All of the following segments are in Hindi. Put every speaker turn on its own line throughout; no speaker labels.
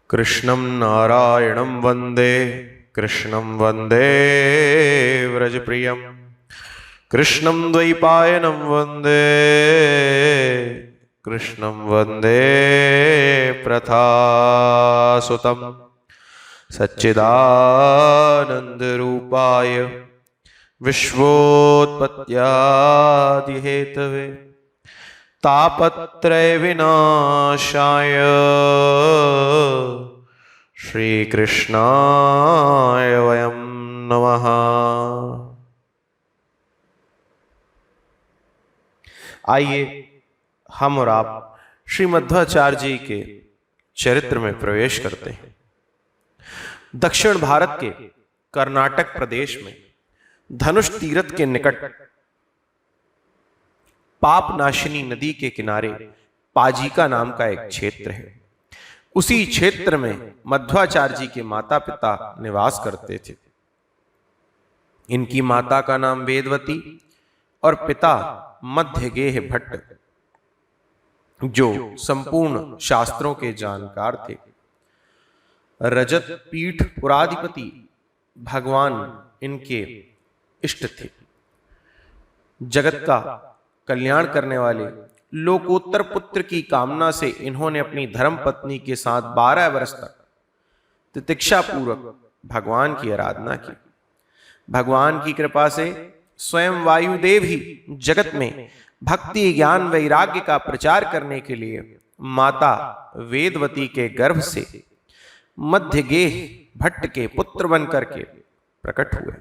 कृष्णं नारायणं वन्दे कृष्णं वन्दे व्रजप्रियं कृष्णं द्वैपायनं वन्दे कृष्णं वन्दे प्रथासुतं सच्चिदानन्दरूपाय विश्वोत्पत्त्यादिहेतवे तापत्रय विनाशाय श्रीकृष्णाय वयं नमः। आइए हम और आप श्री मध्वाचार्य जी के चरित्र में प्रवेश करते हैं। दक्षिण भारत के कर्नाटक प्रदेश में धनुष तीर्थ के निकट पापनाशिनी नदी के किनारे पाजिका नाम का एक क्षेत्र है। उसी क्षेत्र में मध्वाचार्य जी के माता पिता निवास करते थे। इनकी माता का नाम वेदवती और पिता मध्यगेह भट्ट, जो संपूर्ण शास्त्रों के जानकार थे। रजत पीठ पुराधिपति भगवान इनके इष्ट थे। जगत का कल्याण करने वाले लोकोत्तर पुत्र की कामना से इन्होंने अपनी धर्म पत्नी के साथ 12 वर्ष तक तितिक्षा पूर्वक भगवान की आराधना की। भगवान की कृपा से स्वयं वायुदेव ही जगत में भक्ति ज्ञान वैराग्य का प्रचार करने के लिए माता वेदवती के गर्भ से मध्यगेह भट्ट के पुत्र बनकर के प्रकट हुए।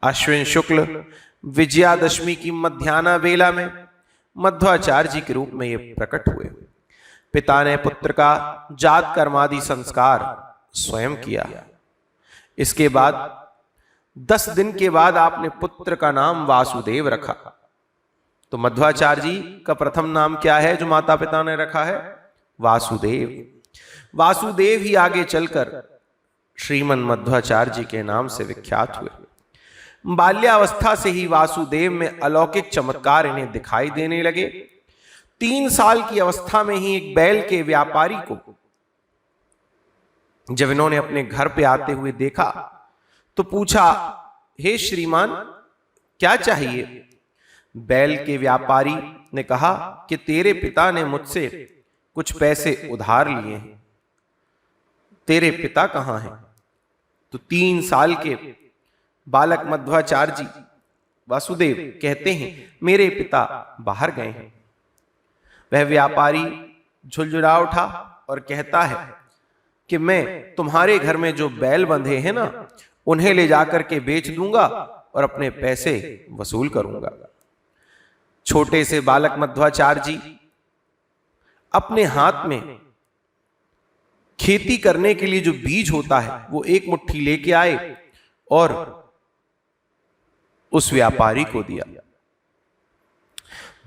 अश्विन शुक्ल विजयादशमी की मध्याह्न बेला में मध्वाचार्य जी के रूप में ये प्रकट हुए। पिता ने पुत्र का जात कर्मादि संस्कार स्वयं किया। इसके बाद 10 दिन के बाद आपने पुत्र का नाम वासुदेव रखा। तो मध्वाचार्य जी का प्रथम नाम क्या है जो माता पिता ने रखा है? वासुदेव। वासुदेव ही आगे चलकर श्रीमन मध्वाचार्य जी के नाम से विख्यात हुए। बाल्यावस्था से ही वासुदेव में अलौकिक चमत्कार इन्हें दिखाई देने लगे। 3 साल की अवस्था में ही एक बैल के व्यापारी को जब इन्होंने अपने घर पे आते हुए देखा तो पूछा, हे श्रीमान क्या चाहिए? बैल के व्यापारी ने कहा कि तेरे पिता ने मुझसे कुछ पैसे उधार लिए हैं, तेरे पिता कहां हैं? तो 3 साल के बालक मध्वाचार्य जी वासुदेव कहते हैं, मेरे पिता बाहर गए हैं। वह व्यापारी झुलझुला उठा और कहता है कि मैं तुम्हारे घर में जो बैल बंधे हैं ना, उन्हें ले जाकर के बेच दूंगा और अपने पैसे वसूल करूंगा। छोटे से बालक मध्वाचार्य जी अपने हाथ में खेती करने के लिए जो बीज होता है वो 1 मुट्ठी लेके आए और उस व्यापारी को दिया।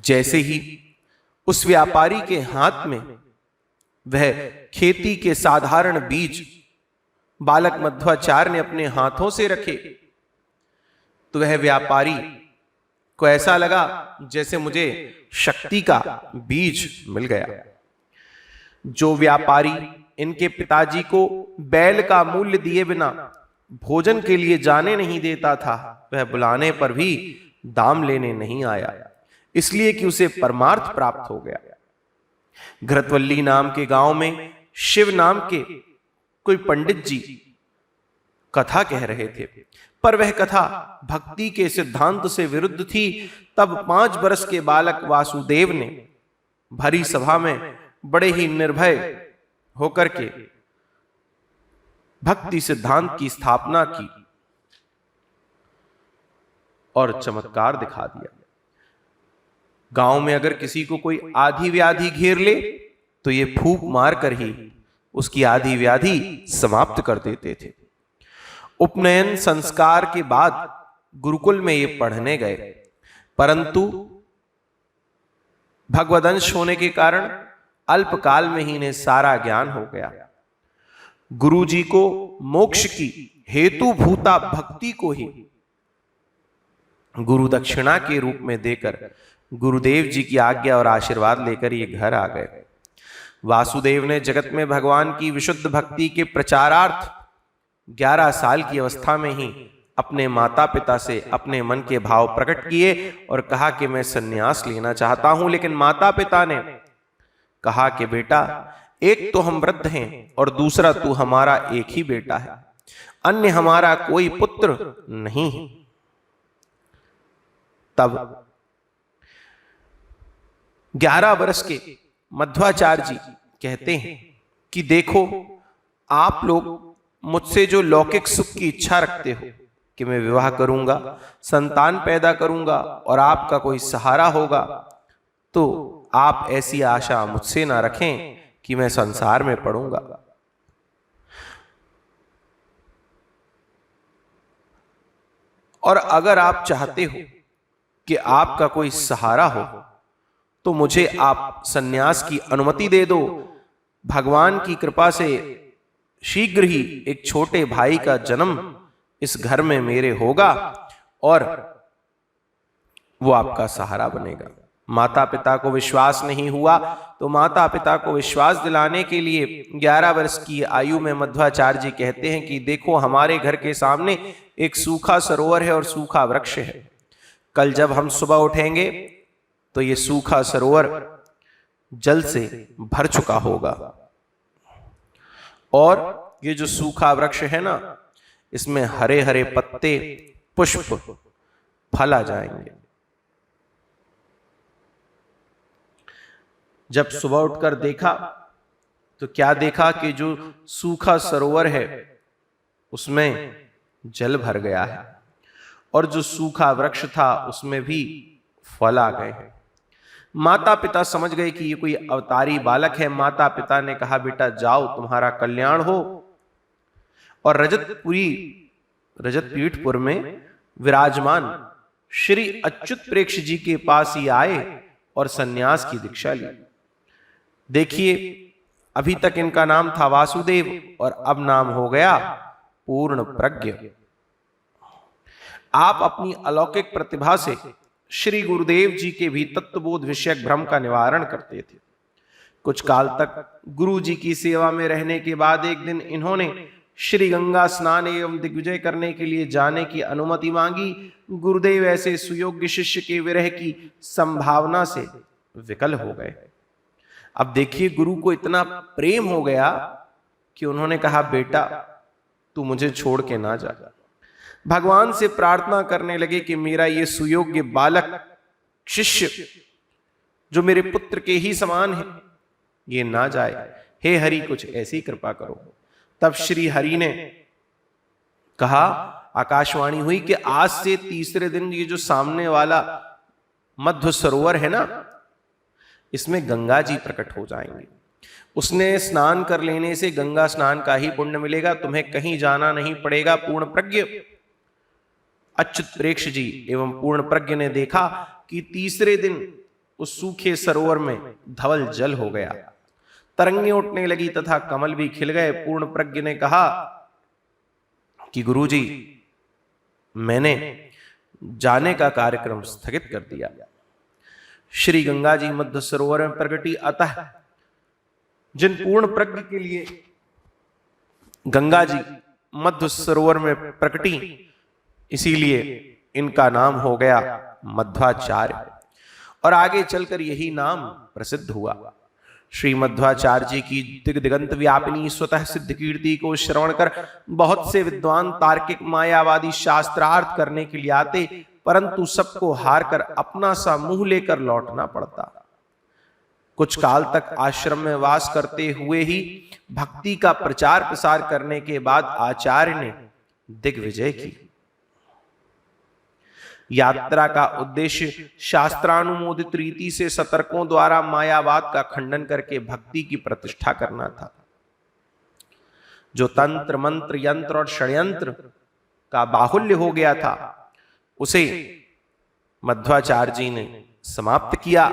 जैसे ही उस व्यापारी के हाथ में वह खेती के साधारण बीज बालक मध्वाचार्य ने अपने हाथों से रखे तो वह व्यापारी को ऐसा लगा जैसे मुझे शक्ति का बीज मिल गया। जो व्यापारी इनके पिताजी को बैल का मूल्य दिए बिना भोजन के लिए जाने नहीं देता था, वह बुलाने पर भी दाम लेने नहीं आया, इसलिए कि उसे परमार्थ प्राप्त हो गया। घृतवल्ली नाम के गांव में शिव नाम के कोई पंडित जी कथा कह रहे थे, पर वह कथा भक्ति के सिद्धांत से विरुद्ध थी। तब 5 वर्ष के बालक वासुदेव ने भरी सभा में बड़े ही निर्भय होकर के भक्ति सिद्धांत की स्थापना की और चमत्कार दिखा दिया। गांव में अगर किसी को कोई आधी व्याधि घेर ले तो ये फूंक मार कर ही उसकी आधी व्याधि समाप्त कर देते थे। उपनयन संस्कार के बाद गुरुकुल में ये पढ़ने गए, परंतु भगवदंश होने के कारण अल्पकाल में ही इन्हें सारा ज्ञान हो गया। गुरु जी को मोक्ष की हेतु भूता भक्ति को ही गुरु दक्षिणा के रूप में देकर गुरुदेव जी की आज्ञा और आशीर्वाद लेकर ये घर आ गए। वासुदेव ने जगत में भगवान की विशुद्ध भक्ति के प्रचारार्थ 11 साल की अवस्था में ही अपने माता पिता से अपने मन के भाव प्रकट किए और कहा कि मैं सन्यास लेना चाहता हूं। लेकिन माता पिता ने कहा कि बेटा, एक तो हम वृद्ध हैं और दूसरा तू हमारा एक ही बेटा है, अन्य हमारा कोई पुत्र नहीं है। तब 11 वर्ष के मध्वाचार्य जी कहते हैं कि देखो, आप लोग मुझसे जो लौकिक सुख की इच्छा रखते हो कि मैं विवाह करूंगा, संतान पैदा करूंगा और आपका कोई सहारा होगा, तो आप ऐसी आशा मुझसे ना रखें कि मैं संसार में पड़ूंगा। और अगर आप चाहते हो कि आपका कोई सहारा हो तो मुझे आप सन्यास की अनुमति दे दो। भगवान की कृपा से शीघ्र ही एक छोटे भाई का जन्म इस घर में मेरे होगा और वो आपका सहारा बनेगा। माता पिता को विश्वास नहीं हुआ तो माता पिता को विश्वास दिलाने के लिए 11 वर्ष की आयु में मध्वाचार्य जी कहते हैं कि देखो, हमारे घर के सामने एक सूखा सरोवर है और सूखा वृक्ष है। कल जब हम सुबह उठेंगे तो ये सूखा सरोवर जल से भर चुका होगा और ये जो सूखा वृक्ष है ना, इसमें हरे हरे पत्ते, पुष्प, फल आ जाएंगे। जब सुबह उठकर देखा तो क्या देखा कि जो सूखा सरोवर है उसमें जल भर गया है और जो सूखा वृक्ष था उसमें भी फल आ गए हैं। माता पिता समझ गए कि ये कोई अवतारी बालक है। माता पिता ने कहा, बेटा जाओ, तुम्हारा कल्याण हो। और रजतपीठपुर में विराजमान श्री अच्युत प्रेक्ष जी के पास ही आए और सन्यास की दीक्षा ली। देखिए, अभी तक इनका नाम था वासुदेव और अब नाम हो गया पूर्ण प्रज्ञ। आप अपनी अलौकिक प्रतिभा से श्री गुरुदेव जी के भी तत्वबोध विषयक भ्रम का निवारण करते थे। कुछ काल तक गुरु जी की सेवा में रहने के बाद एक दिन इन्होंने श्री गंगा स्नान एवं दिग्विजय करने के लिए जाने की अनुमति मांगी। गुरुदेव ऐसे सुयोग्य शिष्य के विरह की संभावना से विकल हो गए। अब देखिए, गुरु को इतना प्रेम हो गया कि उन्होंने कहा, बेटा तू मुझे छोड़ के ना जा। भगवान से प्रार्थना करने लगे कि मेरा ये सुयोग्य बालक शिष्य जो मेरे पुत्र के ही समान है, ये ना जाए। हे हरि, कुछ ऐसी कृपा करो। तब श्री हरि ने कहा, आकाशवाणी हुई कि आज से तीसरे दिन ये जो सामने वाला मध्य सरोवर है ना, इसमें गंगा जी प्रकट हो जाएंगे। उसने स्नान कर लेने से गंगा स्नान का ही पुण्य मिलेगा, तुम्हें कहीं जाना नहीं पड़ेगा। पूर्ण प्रज्ञ अच्युत प्रेक्ष जी एवं पूर्ण प्रज्ञ ने देखा कि तीसरे दिन उस सूखे सरोवर में धवल जल हो गया, तरंगें उठने लगी तथा कमल भी खिल गए। पूर्ण प्रज्ञ ने कहा कि गुरुजी, मैंने जाने का कार्यक्रम स्थगित कर दिया। श्री गंगा जी मध्य सरोवर में प्रकटी, अतः जिन पूर्ण प्रज्ञ के लिए गंगा जी मध्य सरोवर में प्रकटी, इसीलिए इनका नाम हो गया मध्वाचार्य और आगे चलकर यही नाम प्रसिद्ध हुआ। श्री मध्वाचार्य जी की दिगंत व्यापिनी स्वतः सिद्ध कीर्ति को श्रवण कर बहुत से विद्वान तार्किक मायावादी शास्त्रार्थ करने के लिए आते, परंतु सबको हार कर अपना सा मुंह लेकर लौटना पड़ता। कुछ काल तक आश्रम में वास करते हुए ही भक्ति का प्रचार प्रसार करने के बाद आचार्य ने दिग्विजय की। यात्रा का उद्देश्य शास्त्रानुमोदित रीति से सतर्कों द्वारा मायावाद का खंडन करके भक्ति की प्रतिष्ठा करना था। जो तंत्र मंत्र यंत्र और षड्यंत्र का बाहुल्य हो गया था, उसे मध्वाचार्य जी ने समाप्त किया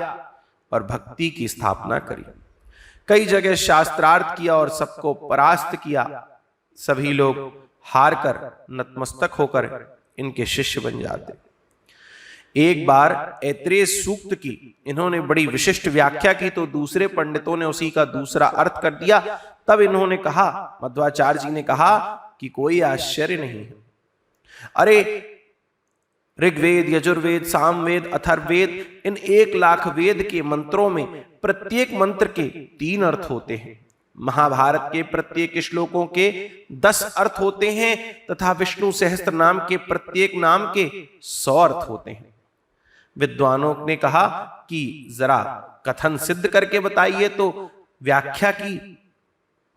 और भक्ति की स्थापना करी। कई जगह शास्त्रार्थ किया और सबको परास्त किया। सभी लोग हार कर नतमस्तक होकर इनके शिष्य बन जाते। एक बार ऐत्रेय सूक्त की इन्होंने बड़ी विशिष्ट व्याख्या की तो दूसरे पंडितों ने उसी का दूसरा अर्थ कर दिया। तब इन्होंने कहा, मध्वाचार्य जी ने कहा कि कोई आश्चर्य नहीं है। अरे ऋग्वेद, यजुर्वेद, सामवेद, अथर्ववेद, इन 1,00,000 वेद के मंत्रों में प्रत्येक मंत्र के 3 अर्थ होते हैं। महाभारत के प्रत्येक श्लोकों के 10 अर्थ होते हैं तथा विष्णु सहस्त्र नाम के प्रत्येक नाम के 100 अर्थ होते हैं। विद्वानों ने कहा कि जरा कथन सिद्ध करके बताइए। तो व्याख्या की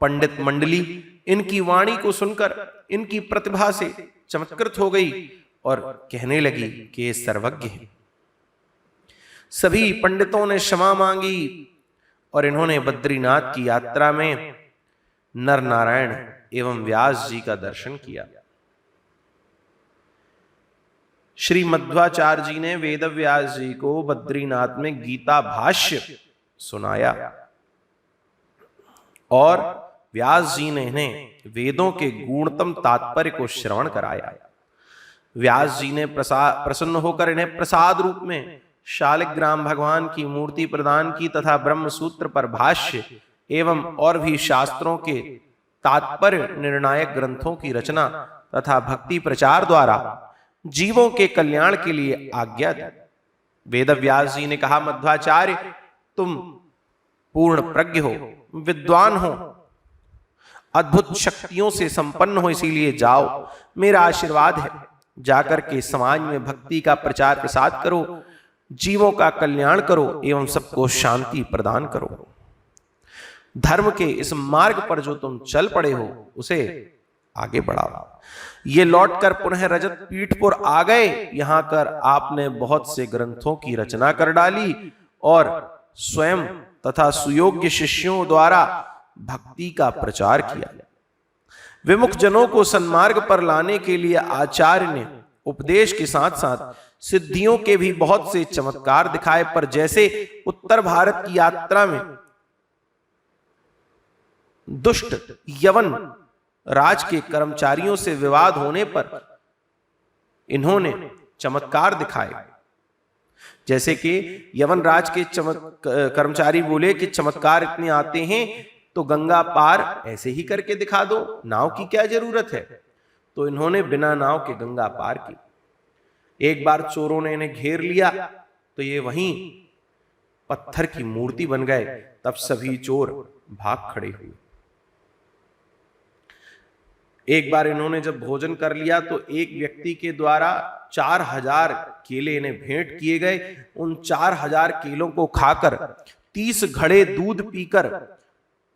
पंडित मंडली इनकी वाणी को सुनकर इनकी प्रतिभा से चमत्कृत हो गई और कहने लगी कि ये सर्वज्ञ है। सभी पंडितों ने क्षमा मांगी और इन्होंने बद्रीनाथ की यात्रा में नर नारायण एवं व्यास जी का दर्शन किया। श्री मध्वाचार्य जी ने वेद व्यास जी को बद्रीनाथ में गीता भाष्य सुनाया और व्यास जी ने इन्हें वेदों के गुणतम तात्पर्य को श्रवण कराया। व्यास जी ने प्रसन्न होकर इन्हें प्रसाद रूप में शालिग्राम भगवान की मूर्ति प्रदान की तथा ब्रह्म सूत्र पर भाष्य एवं और भी शास्त्रों के तात्पर्य निर्णायक ग्रंथों की रचना तथा भक्ति प्रचार द्वारा जीवों के कल्याण के लिए आज्ञा दी। वेदव्यास जी ने कहा, मध्वाचार्य तुम पूर्ण प्रज्ञ हो, विद्वान हो, अद्भुत शक्तियों से संपन्न हो, इसीलिए जाओ, मेरा आशीर्वाद है, जाकर के समाज में भक्ति का प्रचार प्रसार करो, जीवों का कल्याण करो एवं सबको शांति प्रदान करो। धर्म के इस मार्ग पर जो तुम चल पड़े हो उसे आगे बढ़ाओ। ये लौटकर पुनः रजत पीठपुर आ गए। यहां कर आपने बहुत से ग्रंथों की रचना कर डाली और स्वयं तथा सुयोग्य शिष्यों द्वारा भक्ति का प्रचार किया। विमुख जनों को सन्मार्ग पर लाने के लिए आचार्य ने उपदेश के साथ साथ सिद्धियों के भी बहुत से चमत्कार दिखाए। पर जैसे उत्तर भारत की यात्रा में दुष्ट यवन राज के कर्मचारियों से विवाद होने पर इन्होंने चमत्कार दिखाए। जैसे कि यवन राज के कर्मचारी बोले कि चमत्कार इतने आते हैं तो गंगा पार ऐसे ही करके दिखा दो, नाव की क्या जरूरत है। तो इन्होंने बिना नाव के गंगा पार की। एक बार चोरों ने इन्हें घेर लिया तो ये वहीं पत्थर की मूर्ति बन गए। तब सभी चोर भाग खड़े हुए। एक बार इन्होंने जब भोजन कर लिया तो एक व्यक्ति के द्वारा 4,000 केले इन्हें भेंट किए गए। उन 4,000 केलों को खाकर 30 घड़े दूध पीकर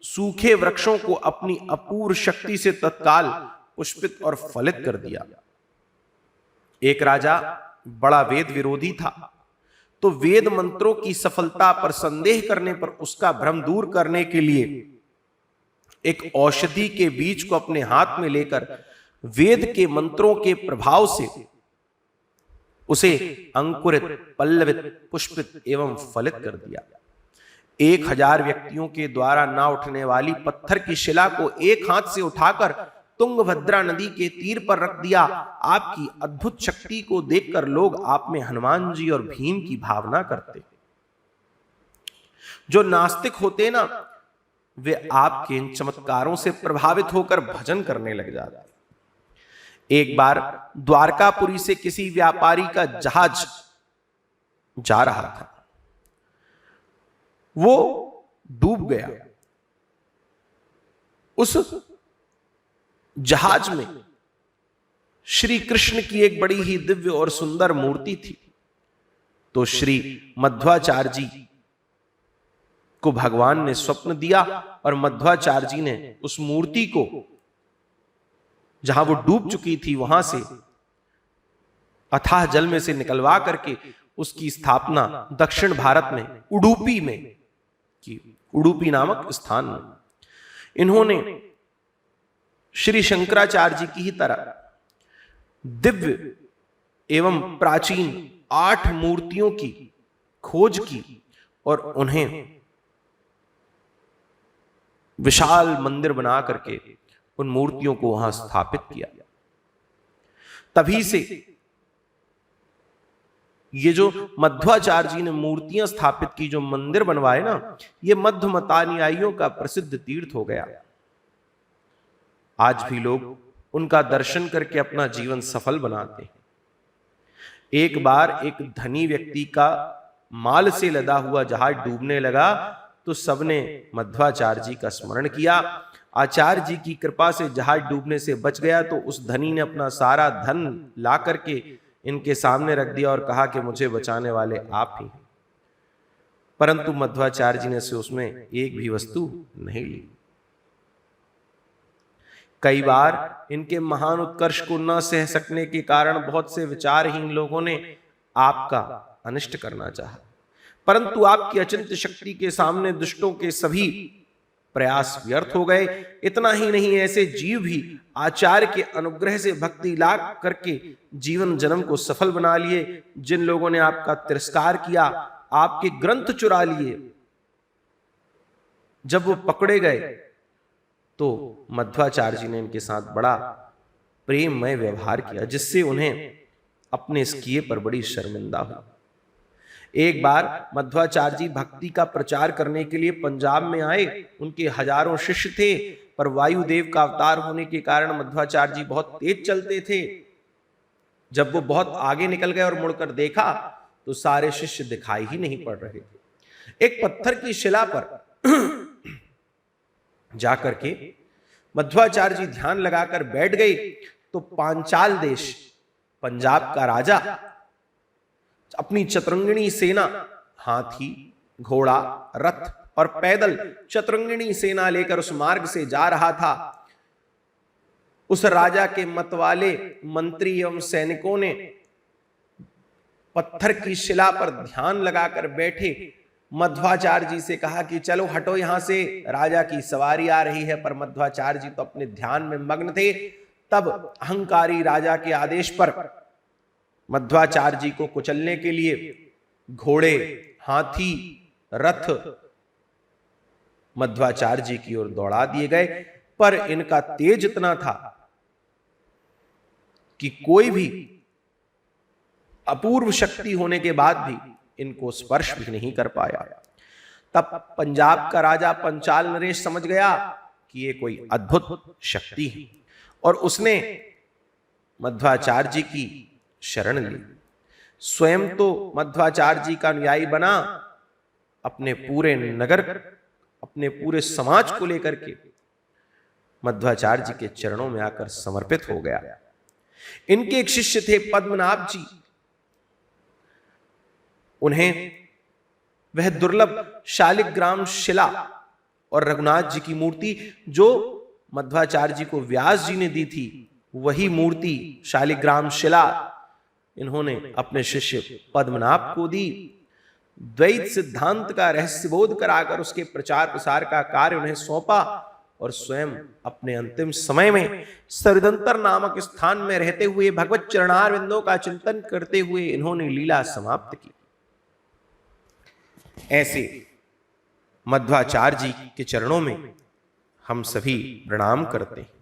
सूखे वृक्षों को अपनी अपूर्व शक्ति से तत्काल पुष्पित और फलित कर दिया। एक राजा बड़ा वेद विरोधी था, तो वेद मंत्रों की सफलता पर संदेह करने पर उसका भ्रम दूर करने के लिए एक औषधि के बीज को अपने हाथ में लेकर वेद के मंत्रों के प्रभाव से उसे अंकुरित, पल्लवित, पुष्पित एवं फलित कर दिया। 1,000 व्यक्तियों के द्वारा ना उठने वाली पत्थर की शिला को एक हाथ से उठाकर तुंगभद्रा नदी के तीर पर रख दिया। आपकी अद्भुत शक्ति को देखकर लोग आप में हनुमान जी और भीम की भावना करते। जो नास्तिक होते ना, वे आपके इन चमत्कारों से प्रभावित होकर भजन करने लग जाते। एक बार द्वारकापुरी से किसी व्यापारी का जहाज जा रहा था, वो डूब गया। उस जहाज में श्री कृष्ण की एक बड़ी ही दिव्य और सुंदर मूर्ति थी। तो श्री मध्वाचार्य जी को भगवान ने स्वप्न दिया और मध्वाचार्य जी ने उस मूर्ति को जहां वो डूब चुकी थी वहां से अथाह जल में से निकलवा करके उसकी स्थापना दक्षिण भारत में उडुपी में की। उडुपी नामक स्थान में इन्होंने श्री शंकराचार्य जी की ही तरह दिव्य एवं प्राचीन 8 मूर्तियों की खोज की और उन्हें विशाल मंदिर बना करके उन मूर्तियों को वहां स्थापित किया। तभी से ये जो मध्वाचार्य जी ने मूर्तियां स्थापित की, जो मंदिर बनवाए ना, ये मध्व मतानुयायियों का प्रसिद्ध तीर्थ हो गया। आज भी लोग उनका दर्शन करके अपना जीवन सफल बनाते हैं। एक बार एक धनी व्यक्ति का माल से लदा हुआ जहाज डूबने लगा तो सबने मध्वाचार्य जी का स्मरण किया। आचार्य जी की कृपा से जहाज डूबने से बच गया तो उस धनी ने अपना सारा धन ला करके इनके सामने रख दिया और कहा कि मुझे बचाने वाले आप ही हैं। परंतु मध्वाचार्य जी ने से उसमें एक भी वस्तु नहीं ली। कई बार इनके महान उत्कर्ष को न सह सकने के कारण बहुत से विचारहीन लोगों ने आपका अनिष्ट करना चाहा, परंतु आपकी अचिंत्य शक्ति के सामने दुष्टों के सभी प्रयास व्यर्थ हो गए। इतना ही नहीं, ऐसे जीव भी आचार्य के अनुग्रह से भक्ति लाभ करके जीवन जन्म को सफल बना लिए। जिन लोगों ने आपका तिरस्कार किया, आपके ग्रंथ चुरा लिए, जब वो पकड़े गए तो मध्वाचार्य जी ने इनके साथ बड़ा प्रेममय व्यवहार किया, जिससे उन्हें अपने इस किए पर बड़ी शर्मिंदा हुई। एक बार मध्वाचार्य जी भक्ति का प्रचार करने के लिए पंजाब में आए। उनके हजारों शिष्य थे, पर वायुदेव का अवतार होने के कारण मध्वाचार्य जी बहुत तेज चलते थे। जब वो बहुत आगे निकल गए और मुड़कर देखा तो सारे शिष्य दिखाई ही नहीं पड़ रहे थे। एक पत्थर की शिला पर जाकर के मध्वाचार्य जी ध्यान लगाकर बैठ गए तो पांचाल देश, पंजाब का राजा, अपनी चतुरंगिणी सेना, हाथी, घोड़ा, रथ और पैदल चतुरंगिणी सेना लेकर उस मार्ग से जा रहा था। उस राजा के मतवाले मंत्री एवं सैनिकों ने पत्थर की शिला पर ध्यान लगाकर बैठे मध्वाचार्य जी से कहा कि चलो हटो यहां से, राजा की सवारी आ रही है। पर मध्वाचार्य जी तो अपने ध्यान में मग्न थे। तब अहंकारी राजा के आदेश पर मध्वाचार्य जी को कुचलने के लिए घोड़े, हाथी, रथ मध्वाचार्य जी की ओर दौड़ा दिए गए, पर इनका तेज इतना था कि कोई भी अपूर्व शक्ति होने के बाद भी इनको स्पर्श भी नहीं कर पाया। तब पंजाब का राजा पंचाल नरेश समझ गया कि ये कोई अद्भुत शक्ति है और उसने मध्वाचार्य जी की शरण ली। स्वयं तो मध्वाचार्य जी का अनुयायी बना, अपने पूरे नगर, अपने पूरे समाज को लेकर के मध्वाचार्य जी के चरणों में आकर समर्पित हो गया। इनके एक शिष्य थे पद्मनाभ जी। उन्हें वह दुर्लभ शालिग्राम शिला और रघुनाथ जी की मूर्ति जो मध्वाचार्य जी को व्यास जी ने दी थी, वही मूर्ति शालिग्राम शिला इन्होंने अपने शिष्य पद्मनाभ को दी। द्वैत सिद्धांत का रहस्य बोध कराकर उसके प्रचार प्रसार का कार्य उन्हें सौंपा और स्वयं अपने अंतिम समय में सरिदंतर नामक स्थान में रहते हुए भगवत चरणारविंदों का चिंतन करते हुए इन्होंने लीला समाप्त की। ऐसे मध्वाचार्य जी के चरणों में हम सभी प्रणाम करते हैं।